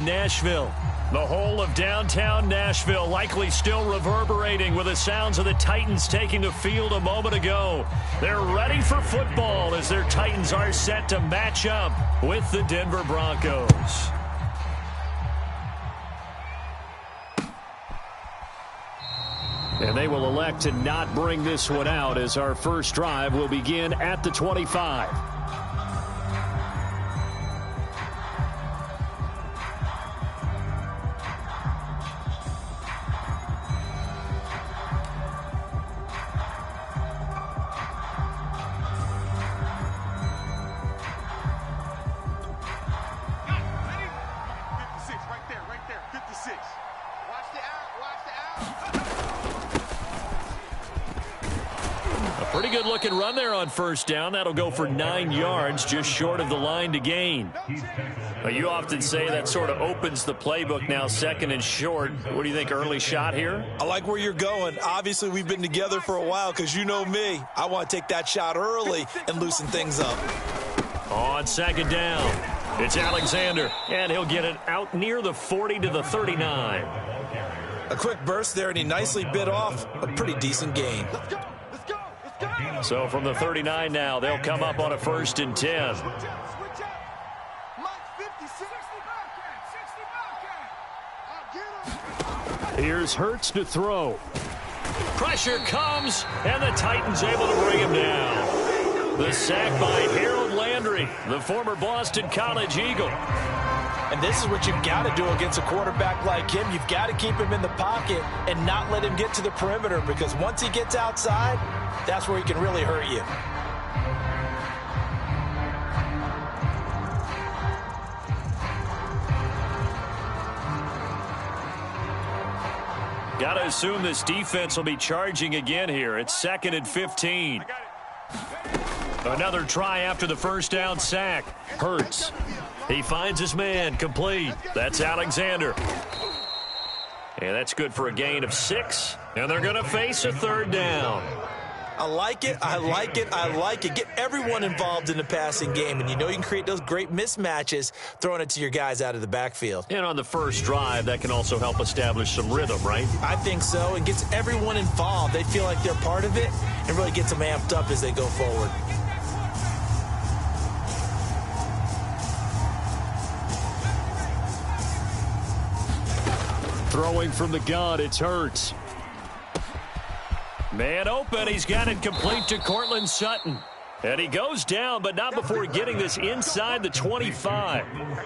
Nashville. The whole of downtown Nashville likely still reverberating with the sounds of the Titans taking the field a moment ago. They're ready for football as their Titans are set to match up with the Denver Broncos. And they will elect to not bring this one out as our first drive will begin at the 25. Pretty good looking run there on first down. That'll go for 9 yards, just short of the line to gain. You often say that sort of opens the playbook now, second and short. What do you think, early shot here? I like where you're going. Obviously, we've been together for a while because you know me. I want to take that shot early and loosen things up. On second down, it's Alexander, and he'll get it out near the 40 to the 39. A quick burst there, and he nicely bit off a pretty decent gain. So from the 39 now, they'll come up on a 1st and 10. Here's Hurts to throw. Pressure comes, and the Titans able to bring him down. The sack by Harold Landry, the former Boston College Eagle. And this is what you've got to do against a quarterback like him. You've got to keep him in the pocket and not let him get to the perimeter, because once he gets outside, that's where he can really hurt you. Got to assume this defense will be charging again here. It's 2nd and 15. Another try after the first down sack. Hurts. He finds his man, complete. That's Alexander. And that's good for a gain of 6. And they're going to face a 3rd down. I like it, I like it, I like it. Get everyone involved in the passing game, and you know you can create those great mismatches throwing it to your guys out of the backfield. And on the first drive, that can also help establish some rhythm, right? I think so, and gets everyone involved. They feel like they're part of it and really gets them amped up as they go forward. Throwing from the gun, it's Hurts. Man open, he's got it complete to Cortland Sutton. And he goes down, but not before getting this inside the 25.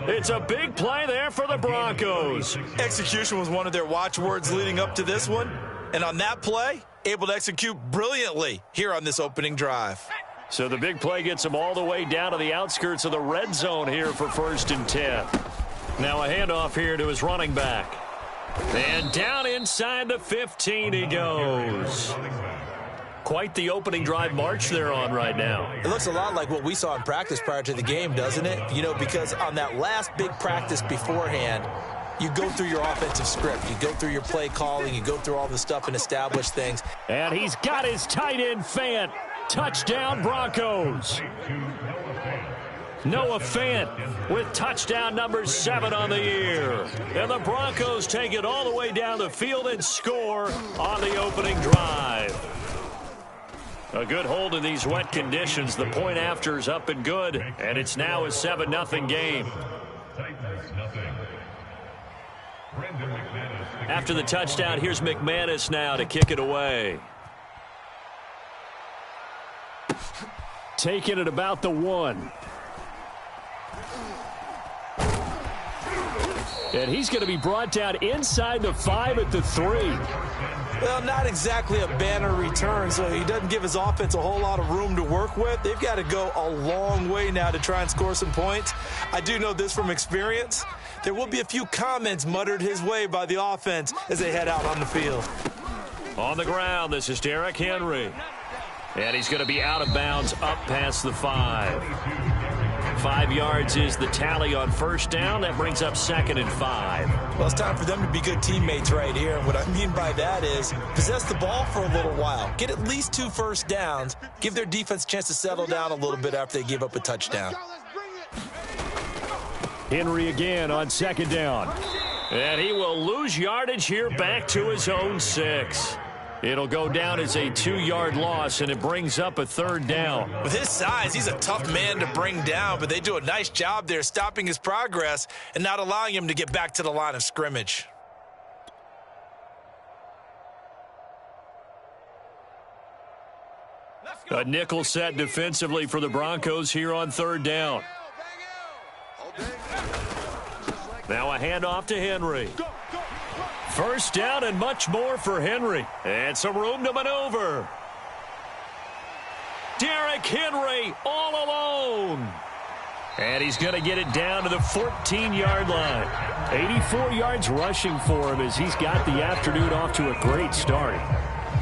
It's a big play there for the Broncos. Execution was one of their watchwords leading up to this one. And on that play, able to execute brilliantly here on this opening drive. So the big play gets him all the way down to the outskirts of the red zone here for 1st and 10. Now a handoff here to his running back. And down inside the 15 he goes. Quite the opening drive march they're on right now. It looks a lot like what we saw in practice prior to the game, doesn't it? You know, because on that last big practice beforehand, you go through your offensive script. You go through your play calling. You go through all the stuff and establish things. And he's got his tight end Fant. Touchdown Broncos. Noah Fant with touchdown number 7 on the year. And the Broncos take it all the way down the field and score on the opening drive. A good hold in these wet conditions. The point after is up and good, and it's now a 7-0 game. After the touchdown, here's McManus now to kick it away. Taking it about the 1. And he's going to be brought down inside the 5 at the 3. Well, not exactly a banner return, so he doesn't give his offense a whole lot of room to work with. They've got to go a long way now to try and score some points. I do know this from experience. There will be a few comments muttered his way by the offense as they head out on the field. On the ground, this is Derrick Henry. And he's going to be out of bounds up past the 5. 5 yards is the tally on first down. That brings up 2nd and 5. Well, it's time for them to be good teammates right here. And what I mean by that is possess the ball for a little while. Get at least 2 first downs. Give their defense a chance to settle down a little bit after they give up a touchdown. Henry again on second down. And he will lose yardage here back to his own 6. It'll go down as a 2-yard loss, and it brings up a third down. With his size, he's a tough man to bring down, but they do a nice job there stopping his progress and not allowing him to get back to the line of scrimmage. A nickel set defensively for the Broncos here on third down. Now a handoff to Henry. First down and much more for Henry. And some room to maneuver. Derrick Henry all alone. And he's going to get it down to the 14-yard line. 84 yards rushing for him as he's got the afternoon off to a great start.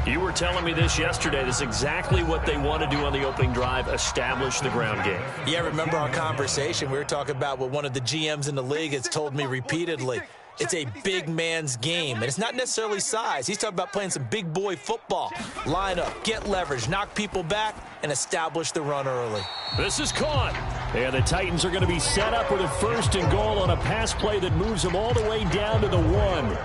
You were telling me this yesterday. This is exactly what they want to do on the opening drive, establish the ground game. Yeah, remember our conversation. We were talking about what one of the GMs in the league has told me repeatedly. It's a big man's game, and it's not necessarily size. He's talking about playing some big boy football. Line up, get leverage, knock people back, and establish the run early. This is caught. And the Titans are going to be set up with a 1st and goal on a pass play that moves them all the way down to the 1.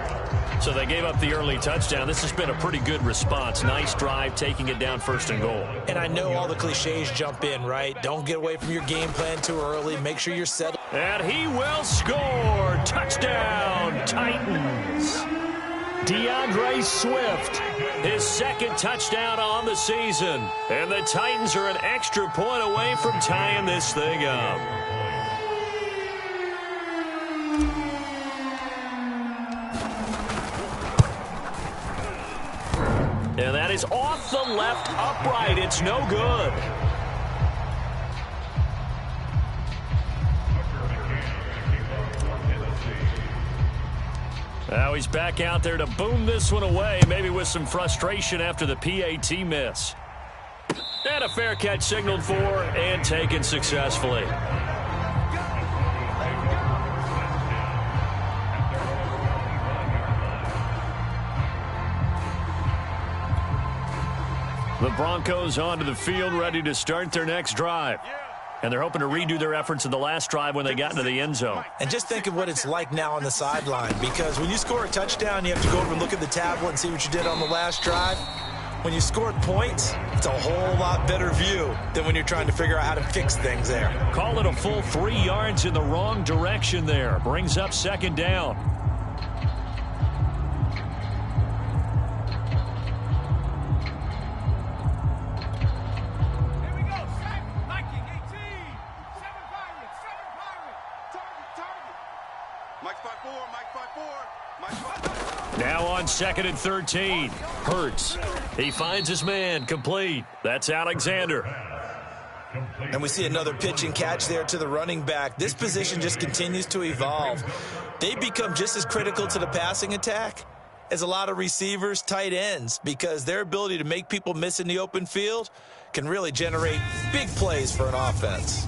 So they gave up the early touchdown. This has been a pretty good response. Nice drive, taking it down 1st and goal. And I know all the cliches jump in, right? Don't get away from your game plan too early. Make sure you're settled. And he will score. Touchdown, Titans. DeAndre Swift, his 2nd touchdown on the season. And the Titans are an extra point away from tying this thing up. And that is off the left upright. It's no good. Now he's back out there to boom this one away, maybe with some frustration after the PAT miss. And a fair catch signaled for and taken successfully. The Broncos onto the field, ready to start their next drive. And they're hoping to redo their efforts in the last drive when they got into the end zone. And just think of what it's like now on the sideline, because when you score a touchdown, you have to go over and look at the tablet and see what you did on the last drive. When you scored points, it's a whole lot better view than when you're trying to figure out how to fix things there. Call it a full 3 yards in the wrong direction there. Brings up 2nd down. Now on 2nd and 13. Hurts. He finds his man. Complete. That's Alexander. And we see another pitch and catch there to the running back. This position just continues to evolve. They become just as critical to the passing attack as a lot of receivers, tight ends, because their ability to make people miss in the open field can really generate big plays for an offense.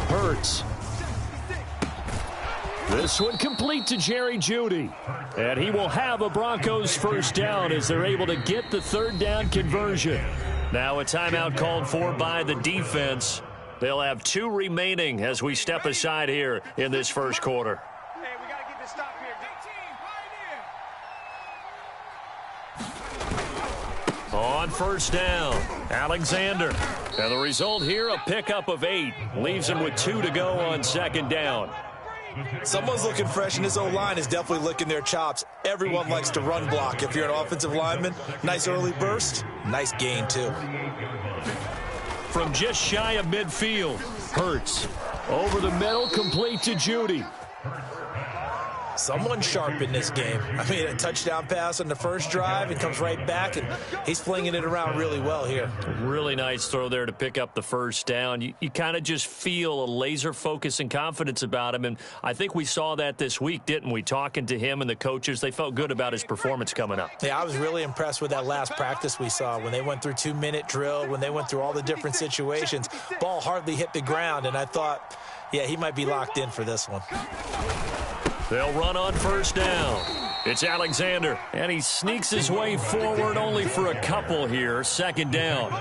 Hurts. This one complete to Jerry Jeudy. And he will have a Broncos 1st down as they're able to get the 3rd down conversion. Now a timeout called for by the defense. They'll have 2 remaining as we step aside here in this 1st quarter. Hey, we got to get this stop here. On 1st down, Alexander. And the result here, a pickup of 8. Leaves him with 2 to go on 2nd down. Someone's looking fresh, and this O-line is definitely licking their chops. Everyone likes to run block. If you're an offensive lineman, nice early burst, nice gain, too. From just shy of midfield, Hurts. Over the middle, complete to Jeudy. Someone sharp in this game. I mean, a touchdown pass on the first drive, and comes right back, and he's flinging it around really well here. Really nice throw there to pick up the 1st down. You kind of just feel a laser focus and confidence about him, and I think we saw that this week, didn't we? Talking to him and the coaches, they felt good about his performance coming up. Yeah, I was really impressed with that last practice we saw when they went through 2-minute drill, when they went through all the different situations. Ball hardly hit the ground, and I thought, yeah, he might be locked in for this one. They'll run on 1st down. It's Alexander, and he sneaks his way forward only for a couple here. 2nd down.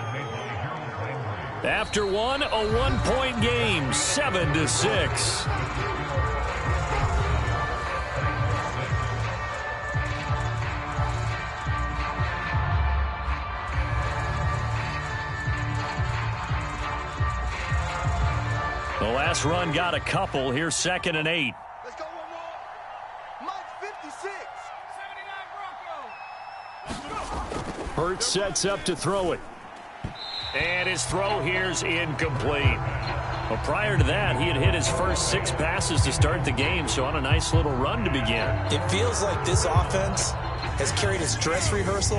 After one, a 1-point game, 7-6. The last run got a couple. Here's 2nd and 8. Let's go one more. Mike 56. 79 Broncos. Hurts sets up to throw it. And his throw here's incomplete. Well, prior to that, he had hit his first 6 passes to start the game, so on a nice little run to begin. It feels like this offense has carried its dress rehearsal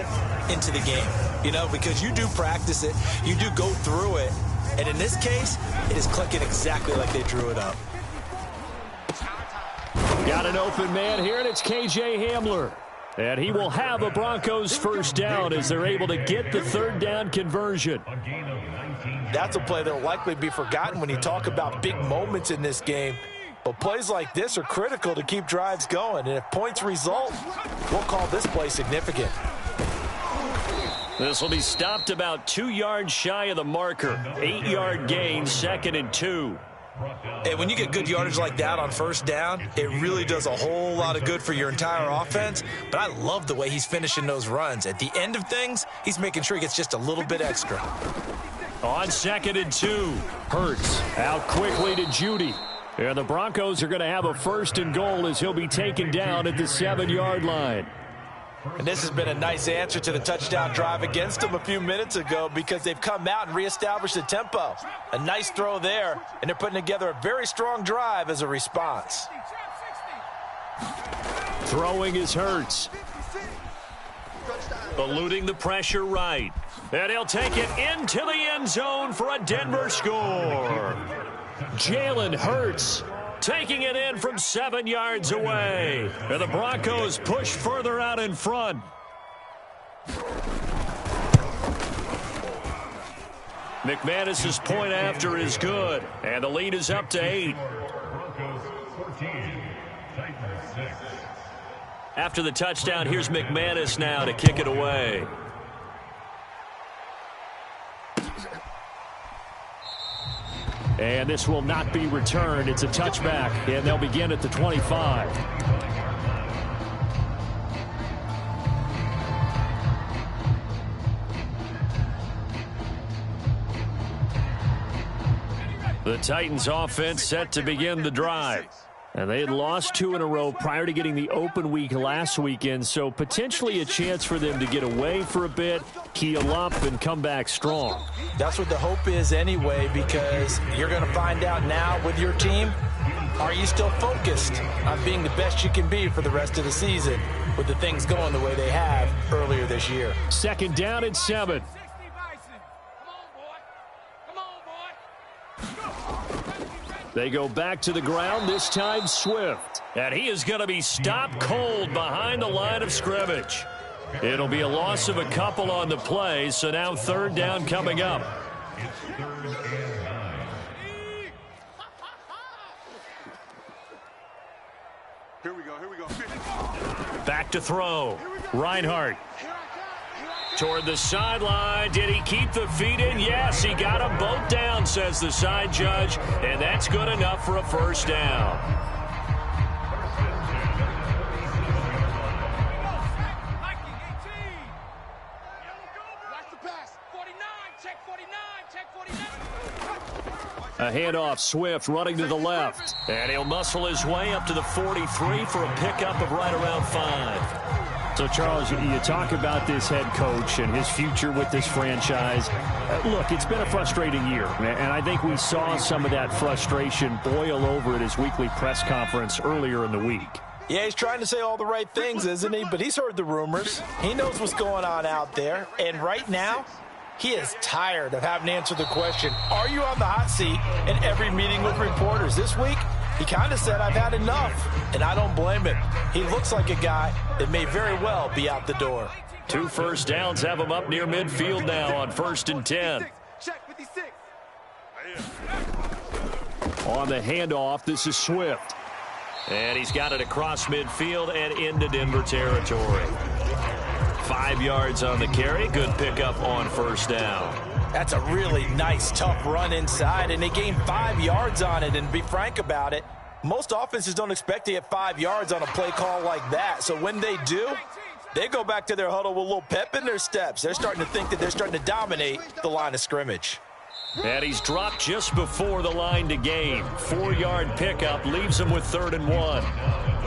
into the game. You know, because you do practice it, you do go through it, and in this case, it is clicking exactly like they drew it up. Got an open man here, and it's K.J. Hamler. And he will have a Broncos first down as they're able to get the 3rd down conversion. That's a play that will likely be forgotten when you talk about big moments in this game. But plays like this are critical to keep drives going. And if points result, we'll call this play significant. This will be stopped about 2 yards shy of the marker. 8-yard gain, 2nd and 2. And when you get good yardage like that on first down, it really does a whole lot of good for your entire offense. But I love the way he's finishing those runs. At the end of things, he's making sure he gets just a little bit extra. On 2nd and 2, Hurts out quickly to Judy. And the Broncos are going to have a 1st and goal as he'll be taken down at the 7-yard line. And this has been a nice answer to the touchdown drive against them a few minutes ago because they've come out and reestablished the tempo. A nice throw there, and they're putting together a very strong drive as a response. Throwing is Hurts. Eluding the pressure right. And he'll take it into the end zone for a Denver score. Jalen Hurts taking it in from 7 yards away. And the Broncos push further out in front. McManus's point after is good. And the lead is up to 8. After the touchdown, here's McManus now to kick it away. And this will not be returned. It's a touchback, and they'll begin at the 25. The Titans offense set to begin the drive. And they had lost 2 in a row prior to getting the open week last weekend, so potentially a chance for them to get away for a bit, heal up, and come back strong. That's what the hope is anyway, because you're going to find out now with your team, are you still focused on being the best you can be for the rest of the season with the things going the way they have earlier this year? 2nd down and 7. They go back to the ground, this time Swift. And he is going to be stopped cold behind the line of scrimmage. It'll be a loss of a couple on the play, so now 3rd down coming up. Here we go. Back to throw. Reinhardt. Toward the sideline. Did he keep the feet in? Yes, he got them both down, says the side judge. And that's good enough for a 1st down. A handoff, Swift running to the left. And he'll muscle his way up to the 43 for a pickup of right around 5. So, Charles, you talk about this head coach and his future with this franchise. Look, it's been a frustrating year, and I think we saw some of that frustration boil over at his weekly press conference earlier in the week. Yeah, he's trying to say all the right things, isn't he? But he's heard the rumors. He knows what's going on out there. And right now, he is tired of having to answer the question, are you on the hot seat in every meeting with reporters? This week, he kind of said, I've had enough, and I don't blame him. He looks like a guy that may very well be out the door. 2 first downs have him up near midfield now on 1st and 10. On the handoff, this is Swift. And he's got it across midfield and into Denver territory. 5 yards on the carry. Good pickup on 1st down. That's a really nice, tough run inside, and they gained 5 yards on it. And to be frank about it, most offenses don't expect to get 5 yards on a play call like that. So when they do, they go back to their huddle with a little pep in their steps. They're starting to think that they're starting to dominate the line of scrimmage. And he's dropped just before the line to gain. 4-yard pickup leaves him with 3rd and 1.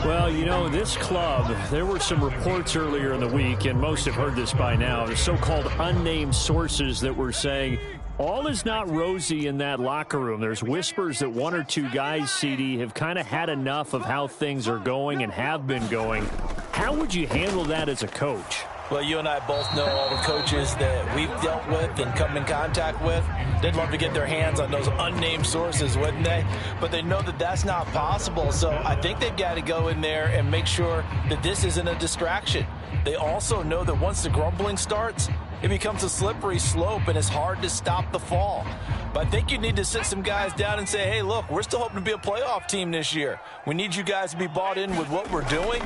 Well, you know, this club, there were some reports earlier in the week, and most have heard this by now, the so-called unnamed sources that were saying all is not rosy in that locker room. There's whispers that 1 or 2 guys, CD, have kind of had enough of how things are going and have been going. How would you handle that as a coach? Well, you and I both know all the coaches that we've dealt with and come in contact with. They'd love to get their hands on those unnamed sources, wouldn't they? But they know that that's not possible. So I think they've got to go in there and make sure that this isn't a distraction. They also know that once the grumbling starts, it becomes a slippery slope and it's hard to stop the fall. But I think you need to sit some guys down and say, hey, look, we're still hoping to be a playoff team this year. We need you guys to be bought in with what we're doing.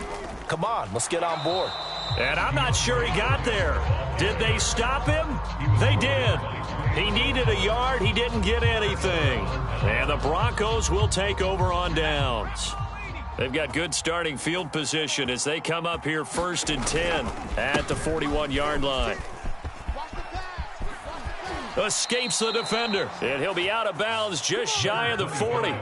Come on, let's get on board. And I'm not sure he got there. Did they stop him? They did. He needed a yard. He didn't get anything. And the Broncos will take over on downs. They've got good starting field position as they come up here 1st and 10 at the 41-yard line. Escapes the defender, and he'll be out of bounds just shy of the 40.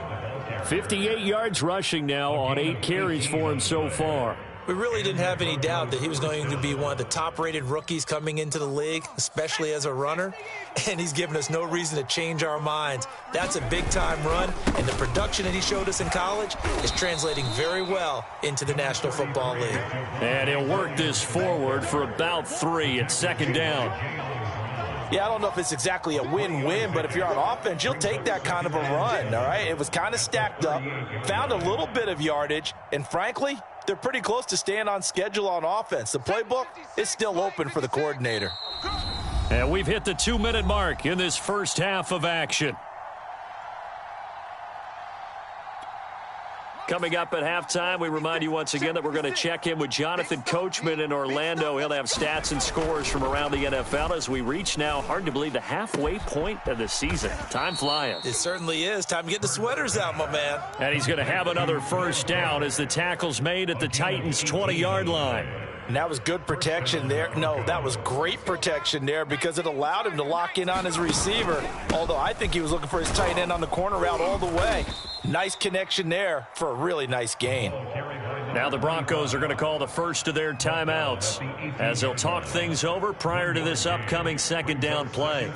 58 yards rushing now on 8 carries for him so far. We really didn't have any doubt that he was going to be one of the top-rated rookies coming into the league, especially as a runner, and he's given us no reason to change our minds. That's a big-time run, and the production that he showed us in college is translating very well into the National Football League. And he'll work this forward for about 3 at 2nd down. Yeah, I don't know if it's exactly a win-win, but if you're on offense, you'll take that kind of a run, all right? It was kind of stacked up, found a little bit of yardage, and frankly, they're pretty close to staying on schedule on offense. The playbook is still open for the coordinator. And we've hit the 2-minute mark in this first half of action. Coming up at halftime, we remind you once again that we're going to check in with Jonathan Coachman in Orlando. He'll have stats and scores from around the NFL as we reach now, hard to believe, the halfway point of the season. Time flying. It certainly is. Time to get the sweaters out, my man. And he's going to have another first down as the tackle's made at the Titans' 20-yard line. And that was good protection there. No, that was great protection there because it allowed him to lock in on his receiver, although I think he was looking for his tight end on the corner route all the way. Nice connection there for a really nice gain. Now the Broncos are going to call the first of their timeouts as they'll talk things over prior to this upcoming 2nd down play.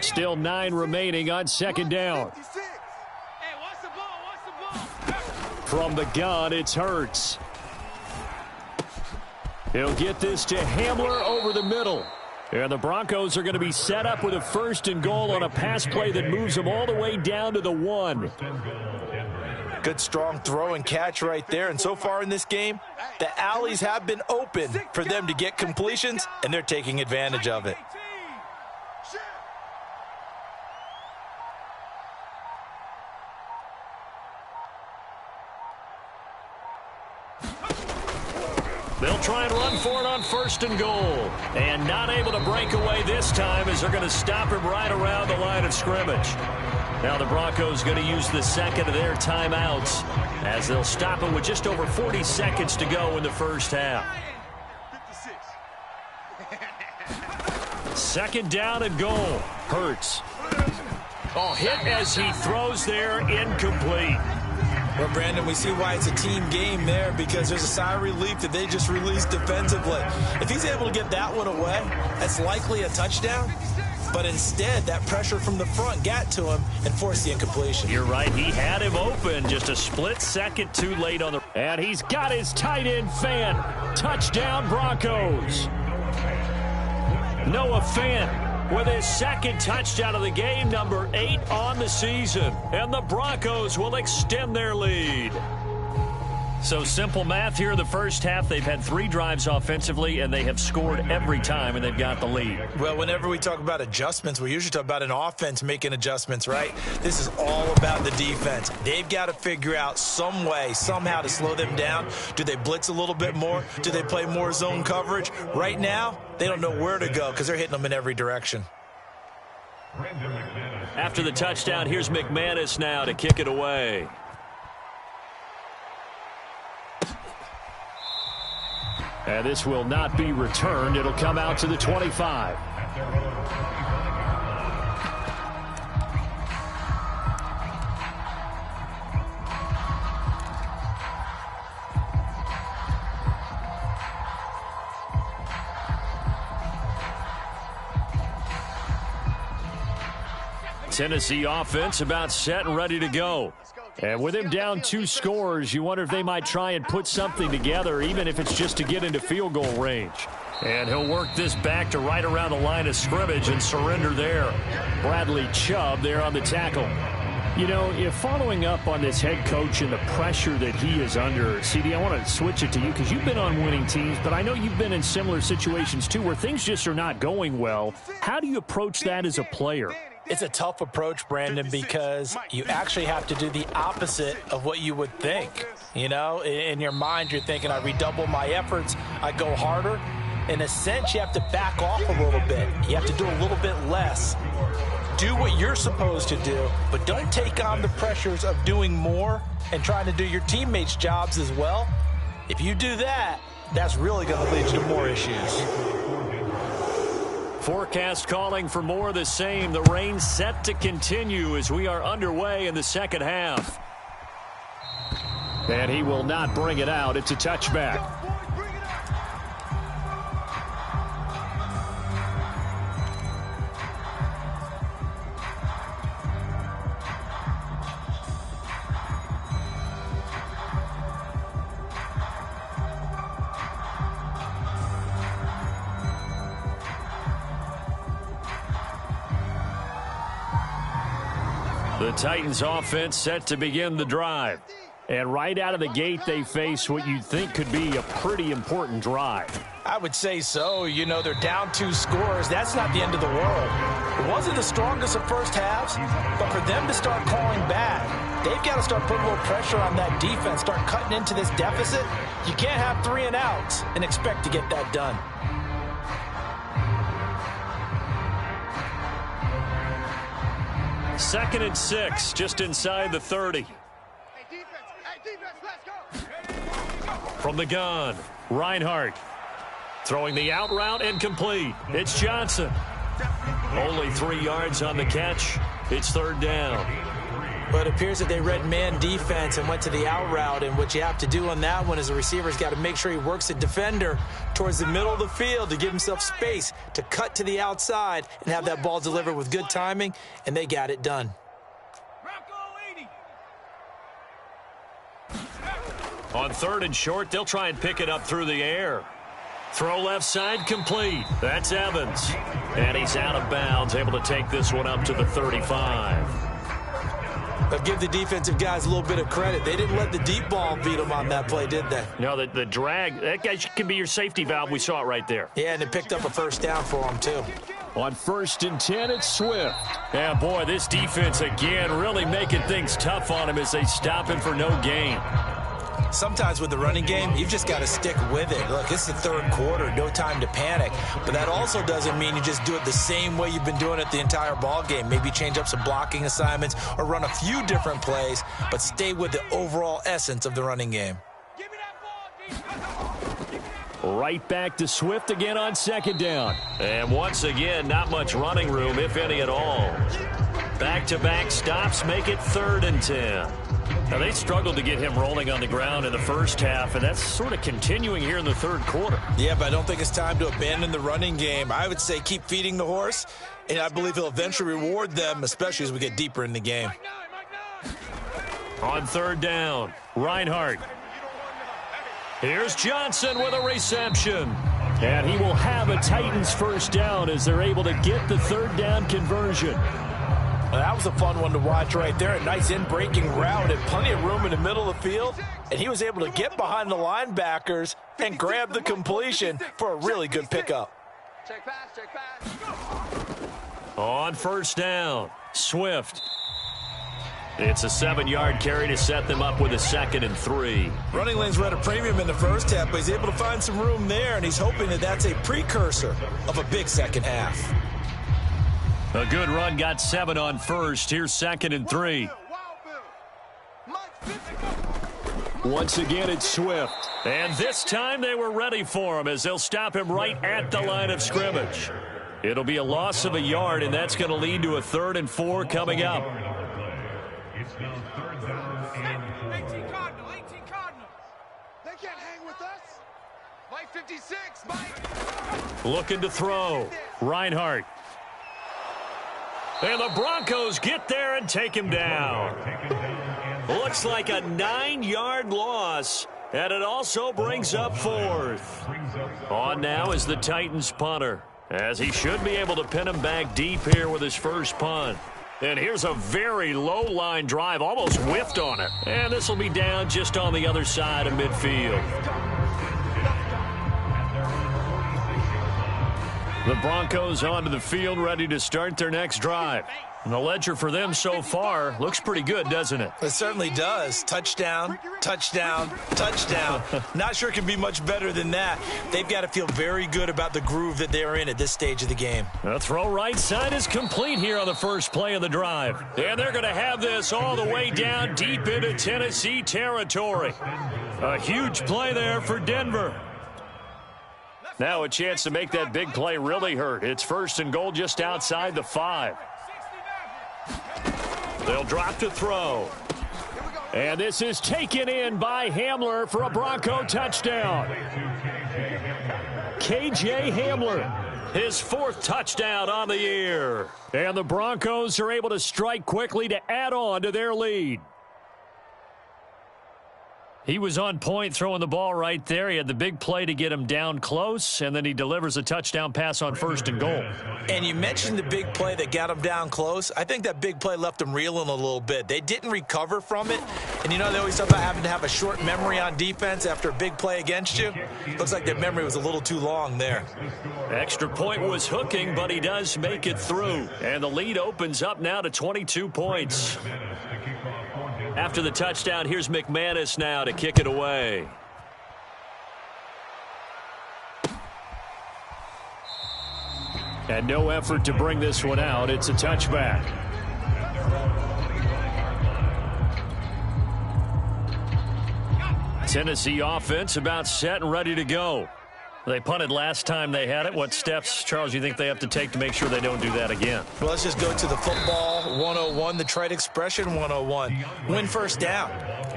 Still 9 remaining on 2nd down. From the gun, it's Hurts. He'll get this to Hamler over the middle. And the Broncos are going to be set up with a 1st and goal on a pass play that moves them all the way down to the 1. Good, strong throw and catch right there. And so far in this game, the alleys have been open for them to get completions, and they're taking advantage of it. They'll try and run for it on 1st and goal. And not able to break away this time as they're going to stop him right around the line of scrimmage. Now the Broncos going to use the 2nd of their timeouts as they'll stop him with just over 40 seconds to go in the first half. 2nd down and goal. Hurts. Oh, hit as he throws there, incomplete. Well, Brandon, we see why it's a team game there because there's a sigh of relief that they just released defensively. If he's able to get that one away, that's likely a touchdown. But instead, that pressure from the front got to him and forced the incompletion. You're right. He had him open just a split second too late on the... And he's got his tight end fan. Touchdown, Broncos. Noah Fant with his 2nd touchdown of the game, number 8 on the season. And the Broncos will extend their lead. So simple math here in the first half. They've had 3 drives offensively, and they have scored every time, and they've got the lead. Well, whenever we talk about adjustments, we usually talk about an offense making adjustments, right? This is all about the defense. They've got to figure out some way, somehow to slow them down. Do they blitz a little bit more? Do they play more zone coverage? Right now, they don't know where to go because they're hitting them in every direction. After the touchdown, here's McManus now to kick it away. And this will not be returned. It'll come out to the 25. Tennessee offense about set and ready to go. And with him down 2 scores, you wonder if they might try and put something together, even if it's just to get into field goal range. And he'll work this back to right around the line of scrimmage and surrender there. Bradley Chubb there on the tackle. You know, if following up on this head coach and the pressure that he is under, CD, I want to switch it to you because you've been on winning teams, but I know you've been in similar situations too where things just are not going well. How do you approach that as a player? It's a tough approach, Brandon, because you actually have to do the opposite of what you would think. You know, in your mind, you're thinking, I redouble my efforts, I go harder. In a sense, you have to back off a little bit. You have to do a little bit less. Do what you're supposed to do, but don't take on the pressures of doing more and trying to do your teammates' jobs as well. If you do that, that's really going to lead you to more issues. Forecast calling for more of the same. The rain set to continue as we are underway in the second half. And he will not bring it out. It's a touchback. The Titans offense set to begin the drive. And right out of the gate, they face what you'd think could be a pretty important drive. I would say so. You know, they're down 2 scores. That's not the end of the world. It wasn't the strongest of first halves, but for them to start calling back, they've got to start putting a little pressure on that defense, start cutting into this deficit. You can't have 3 and outs and expect to get that done. Second and 6, just inside the 30. From the gun, Reinhardt. Throwing the out route and complete. It's Johnson. Only 3 yards on the catch. It's third down. But it appears that they read man defense and went to the out route. And what you have to do on that one is the receiver's got to make sure he works the defender towards the middle of the field to give himself space to cut to the outside and have that ball delivered with good timing. And they got it done. On third and short, they'll try and pick it up through the air. Throw left side complete. That's Evans. And he's out of bounds, able to take this one up to the 35. But give the defensive guys a little bit of credit. They didn't let the deep ball beat them on that play, did they? No, the drag, that guy can be your safety valve. We saw it right there. Yeah, and it picked up a first down for them, too. On 1st and 10, it's Swift. Yeah, boy, this defense again really making things tough on him as they stop him for no gain. Sometimes with the running game, you've just got to stick with it. Look, it's the third quarter, no time to panic. But that also doesn't mean you just do it the same way you've been doing it the entire ball game. Maybe change up some blocking assignments or run a few different plays, but stay with the overall essence of the running game. Right back to Swift again on second down. And once again, not much running room, if any at all. Back-to-back stops make it 3rd and 10. Now, they struggled to get him rolling on the ground in the first half, and that's sort of continuing here in the third quarter. Yeah, but I don't think it's time to abandon the running game. I would say keep feeding the horse, and I believe he'll eventually reward them, especially as we get deeper in the game. On third down, Reinhardt. Here's Johnson with a reception. And he will have a Titans first down as they're able to get the third down conversion. Well, that was a fun one to watch right there. A nice in-breaking route and plenty of room in the middle of the field. And he was able to get behind the linebackers and grab the completion for a really good pickup. Check pass. On first down, Swift. It's a 7-yard carry to set them up with a 2nd and 3. Running lanes were at a premium in the first half, but he's able to find some room there, and he's hoping that that's a precursor of a big second half. A good run, got 7 on first. Here's 2nd and 3. Once again, it's Swift. And this time they were ready for him as they'll stop him right at the line of scrimmage. It'll be a loss of a yard, and that's going to lead to a 3rd and 4 coming up. It's now 3rd down and 18 Cardinals. They can't hang with us. Mike 56, Mike. Looking to throw. Reinhardt. And the Broncos get there and take him down. Looks like a 9-yard loss, and it also brings up 4th. On now is the Titans punter, as he should be able to pin him back deep here with his first punt. And here's a very low line drive, almost whiffed on it. And this will be down just on the other side of midfield. The Broncos onto the field, ready to start their next drive. And the ledger for them so far looks pretty good, doesn't it? It certainly does. Touchdown, touchdown, touchdown. Not sure it can be much better than that. They've got to feel very good about the groove that they're in at this stage of the game. The throw right side is complete here on the first play of the drive. And they're going to have this all the way down deep into Tennessee territory. A huge play there for Denver. Now a chance to make that big play really hurt. It's 1st and goal just outside the 5. They'll drop to throw. And this is taken in by Hamler for a Bronco touchdown. KJ Hamler, his 4th touchdown on the year. And the Broncos are able to strike quickly to add on to their lead. He was on point throwing the ball right there. He had the big play to get him down close, and then he delivers a touchdown pass on 1st and goal. And you mentioned the big play that got him down close. I think that big play left him reeling a little bit. They didn't recover from it. And, you know, they always talk about having to have a short memory on defense after a big play against you. Looks like their memory was a little too long there. Extra point was hooking, but he does make it through. And the lead opens up now to 22 points. After the touchdown, here's McManus now to kick it away. And no effort to bring this one out. It's a touchback. Tennessee offense about set and ready to go. They punted last time they had it. What steps, Charles, you think they have to take to make sure they don't do that again? Well, let's just go to the football 101, the trite expression 101. Win first down.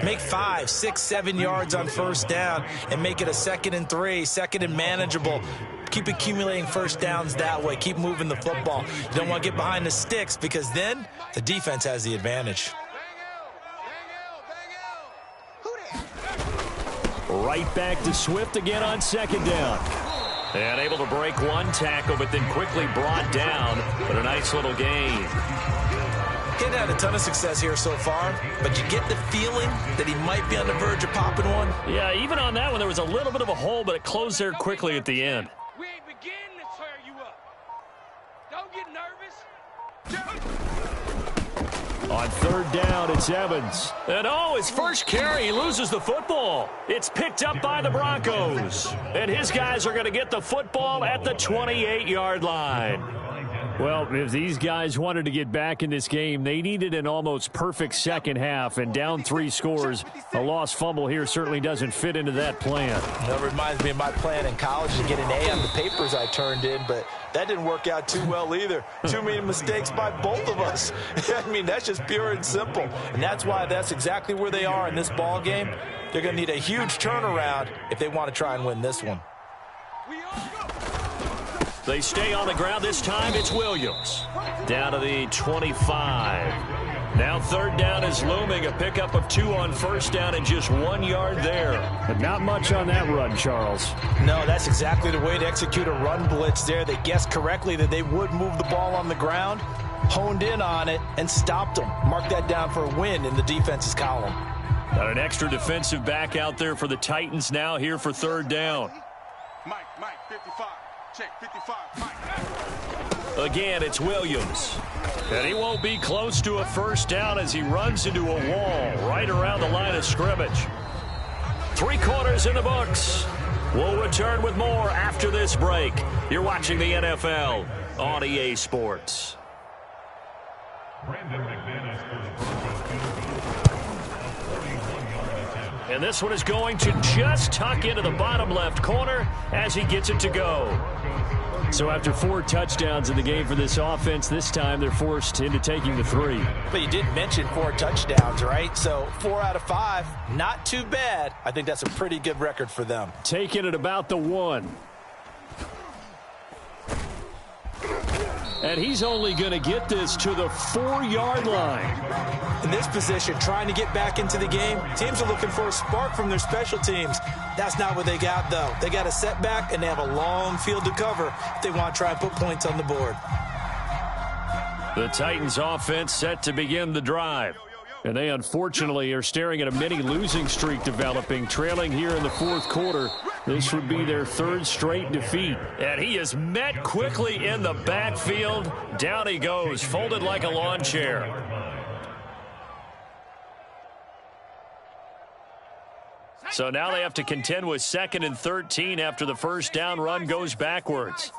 Make 5, 6, 7 yards on first down and make it a 2nd and 3, 2nd and manageable. Keep accumulating first downs that way. Keep moving the football. You don't want to get behind the sticks because then the defense has the advantage. Right back to Swift again on 2nd down. And able to break one tackle, but then quickly brought down. But a nice little gain. Getting had a ton of success here so far, but you get the feeling that he might be on the verge of popping one. Yeah, even on that one, there was a little bit of a hole, but it closed there quickly at the end. We ain't beginning to tear you up. Don't get nervous. On 3rd down, it's Evans. And his first carry, he loses the football. It's picked up by the Broncos. And his guys are going to get the football at the 28-yard line. Well, if these guys wanted to get back in this game, they needed an almost perfect second half, and down 3 scores. A lost fumble here certainly doesn't fit into that plan. That reminds me of my plan in college to get an A on the papers I turned in, but that didn't work out too well either. Too many mistakes by both of us. I mean, that's just pure and simple. And that's why that's exactly where they are in this ball game. They're going to need a huge turnaround if they want to try and win this one. They stay on the ground. This time it's Williams. Down to the 25. Now 3rd down is looming. A pickup of 2 on first down and just 1 yard there. But not much on that run, Charles. No, that's exactly the way to execute a run blitz there. They guessed correctly that they would move the ball on the ground, honed in on it, and stopped them. Mark that down for a win in the defense's column. Got an extra defensive back out there for the Titans now here for 3rd down. Mike, 55. Check, 55, Mike. Again, it's Williams. And he won't be close to a first down as he runs into a wall right around the line of scrimmage. 3 quarters in the books. We'll return with more after this break. You're watching the NFL on EA Sports. And this one is going to just tuck into the bottom left corner as he gets it to go. So after 4 touchdowns in the game for this offense, this time they're forced into taking the 3. But you did mention 4 touchdowns, right? So 4 out of 5, not too bad. I think that's a pretty good record for them. Taking it about the 1. And he's only going to get this to the 4-yard line. In this position, trying to get back into the game, teams are looking for a spark from their special teams. That's not what they got, though. They got a setback, and they have a long field to cover if they want to try and put points on the board. The Titans offense set to begin the drive. And they unfortunately are staring at a mini losing streak developing, trailing here in the 4th quarter. This would be their 3rd straight defeat. And he is met quickly in the backfield. Down he goes, folded like a lawn chair. So now they have to contend with 2nd and 13 after the first down run goes backwards.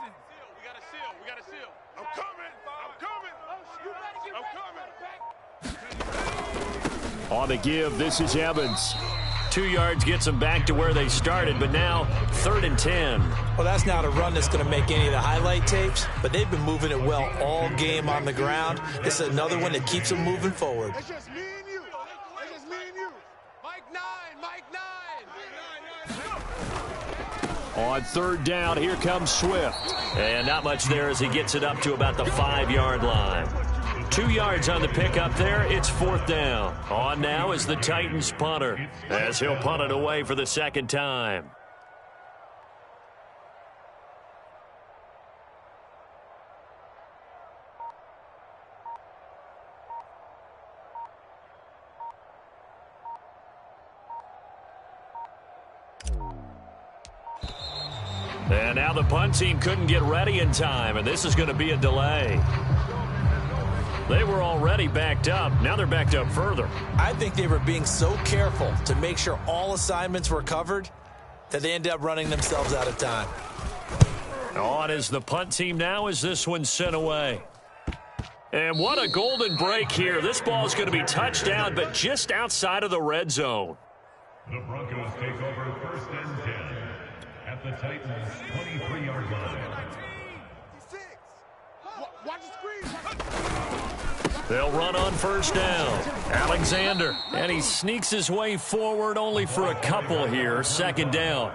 On the give, this is Evans. 2 yards gets them back to where they started, but now 3rd and 10. Well, that's not a run that's going to make any of the highlight tapes, but they've been moving it well all game on the ground. This is another one that keeps them moving forward. It's just me and you. It's just me and you. Mike 9, Mike 9. On 3rd down, here comes Swift. And not much there as he gets it up to about the 5-yard line. 2 yards on the pickup there. It's 4th down. On now is the Titans punter as he'll punt it away for the 2nd time. And now the punt team couldn't get ready in time, and this is going to be a delay. They were already backed up. Now they're backed up further. I think they were being so careful to make sure all assignments were covered that they ended up running themselves out of time. On is the punt team now as this one's sent away. And what a golden break here. This ball is going to be touchdown, but just outside of the red zone. The Broncos take over 1st and 10 at the Titans' 23-yard line. Watch the screen. They'll run on 1st down. Alexander. And he sneaks his way forward only for a couple here. 2nd down.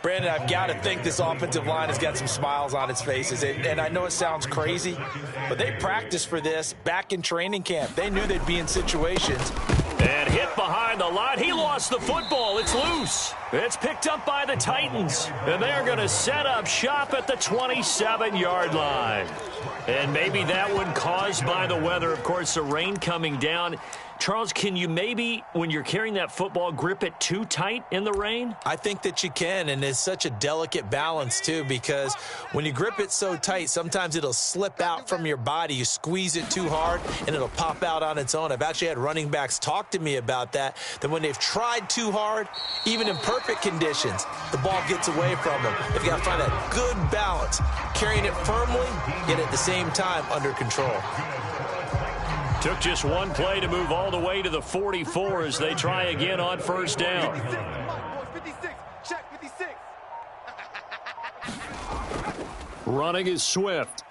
Brandon, I've got to think this offensive line has got some smiles on its faces. And I know it sounds crazy, but they practiced for this back in training camp. They knew they'd be in situations. And hit behind the line. He lost the football. It's loose. It's picked up by the Titans. And they're going to set up shop at the 27-yard line. And maybe that one caused by the weather. Of course, the rain coming down. Charles, can you maybe, when you're carrying that football, grip it too tight in the rain? I think that you can, and it's such a delicate balance, too, because when you grip it so tight, sometimes it'll slip out from your body. You squeeze it too hard, and it'll pop out on its own. I've actually had running backs talk to me about that when they've tried too hard, even in perfect conditions, the ball gets away from them. They've got to find a good balance, carrying it firmly, yet at the same time under control. Took just one play to move all the way to the 44 as they try again on 1st down. 56. Check 56. Running is Swift.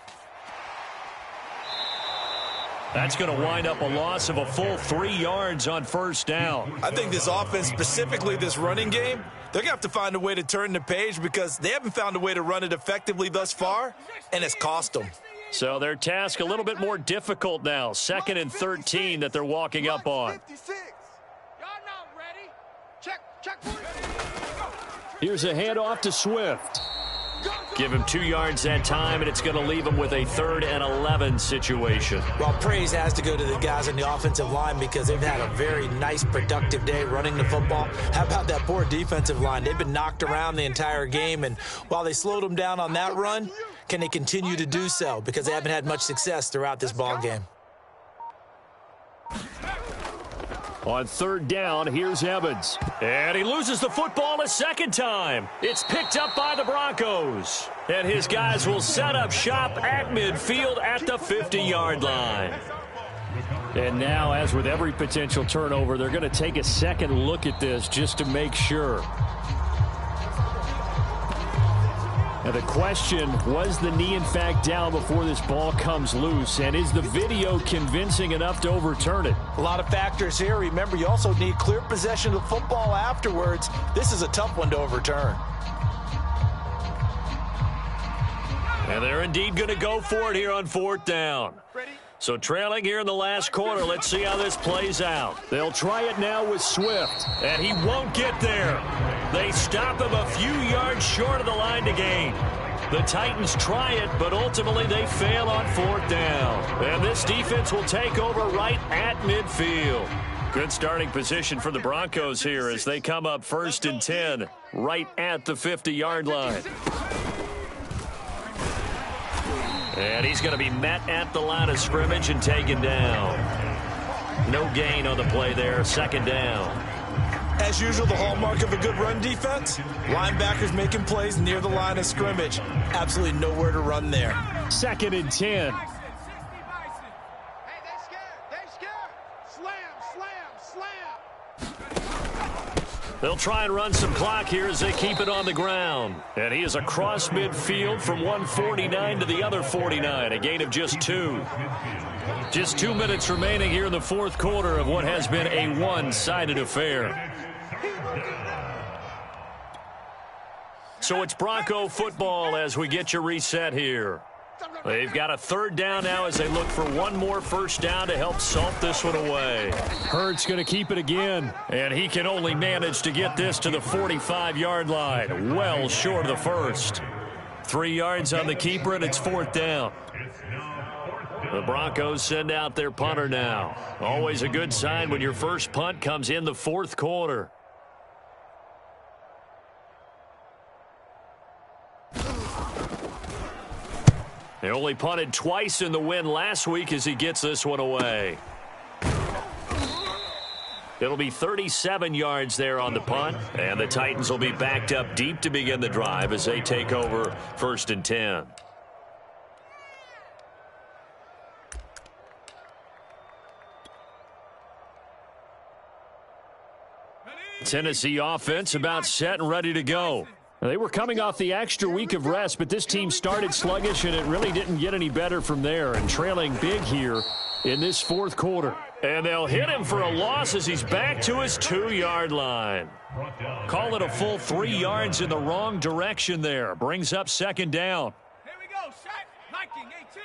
That's going to wind up a loss of a full 3 yards on 1st down. I think this offense, specifically this running game, they're going to have to find a way to turn the page because they haven't found a way to run it effectively thus far, and it's cost them. So their task a little bit more difficult now. 2nd and 13 that they're walking up on. 56. Y'all not ready. Check. Here's a handoff to Swift. Give him 2 yards that time, and it's going to leave him with a 3rd and 11 situation. Well, praise has to go to the guys on the offensive line because they've had a very nice, productive day running the football. How about that poor defensive line? They've been knocked around the entire game, and while they slowed them down on that run, can they continue to do so? Because they haven't had much success throughout this ball game. On 3rd down, here's Evans. And he loses the football a 2nd time. It's picked up by the Broncos. And his guys will set up shop at midfield at the 50-yard line. And now, as with every potential turnover, they're going to take a second look at this just to make sure. Now the question, was the knee in fact down before this ball comes loose? And is the video convincing enough to overturn it? A lot of factors here. Remember, you also need clear possession of the football afterwards. This is a tough one to overturn. And they're indeed going to go for it here on 4th down. So trailing here in the last quarter, let's see how this plays out. They'll try it now with Swift, and he won't get there. They stop him a few yards short of the line to gain. The Titans try it, but ultimately they fail on 4th down. And this defense will take over right at midfield. Good starting position for the Broncos here as they come up 1st and 10 right at the 50-yard line. And he's going to be met at the line of scrimmage and taken down. No gain on the play there, 2nd down. As usual, the hallmark of a good run defense, linebackers making plays near the line of scrimmage. Absolutely nowhere to run there. 2nd and 10. Hey, they scared. They scared. Slam, slam, slam. They'll try and run some clock here as they keep it on the ground. And he is across midfield from 149 to the other 49, a gain of just 2. Just 2 minutes remaining here in the 4th quarter of what has been a one-sided affair. So it's Bronco football as we get you reset here. They've got a 3rd down now as they look for one more 1st down to help salt this one away. Hurts going to keep it again. And he can only manage to get this to the 45-yard line, well short of the 1st. 3 yards on the keeper, and it's 4th down. The Broncos send out their punter now. Always a good sign when your first punt comes in the 4th quarter. They only punted twice in the win last week as he gets this one away. It'll be 37 yards there on the punt, and the Titans will be backed up deep to begin the drive as they take over 1st and 10. Tennessee offense about set and ready to go. They were coming off the extra week of rest, but this team started sluggish, and it really didn't get any better from there, and trailing big here in this 4th quarter. And they'll hit him for a loss as he's back to his 2-yard line. Call it a full 3 yards in the wrong direction there. Brings up 2nd down. Here we go, Shaq. Liking 18.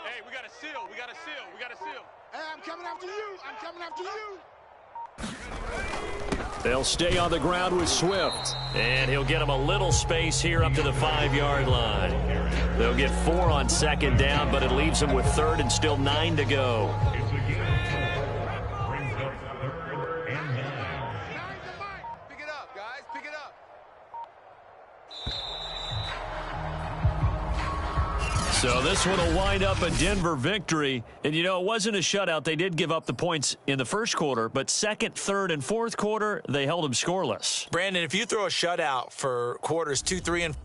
Hey, we got a seal. We got a seal. We got a seal. Hey, I'm coming after you. I'm coming after you. They'll stay on the ground with Swift. And he'll get him a little space here up to the 5-yard line. They'll get 4 on 2nd down, but it leaves him with 3rd and still 9 to go. Pick it up, guys. Pick it up. So this one will wind up a Denver victory. And, you know, it wasn't a shutout. They did give up the points in the 1st quarter, but 2nd, 3rd, and 4th quarter, they held them scoreless. Brandon, if you throw a shutout for quarters 2, 3, and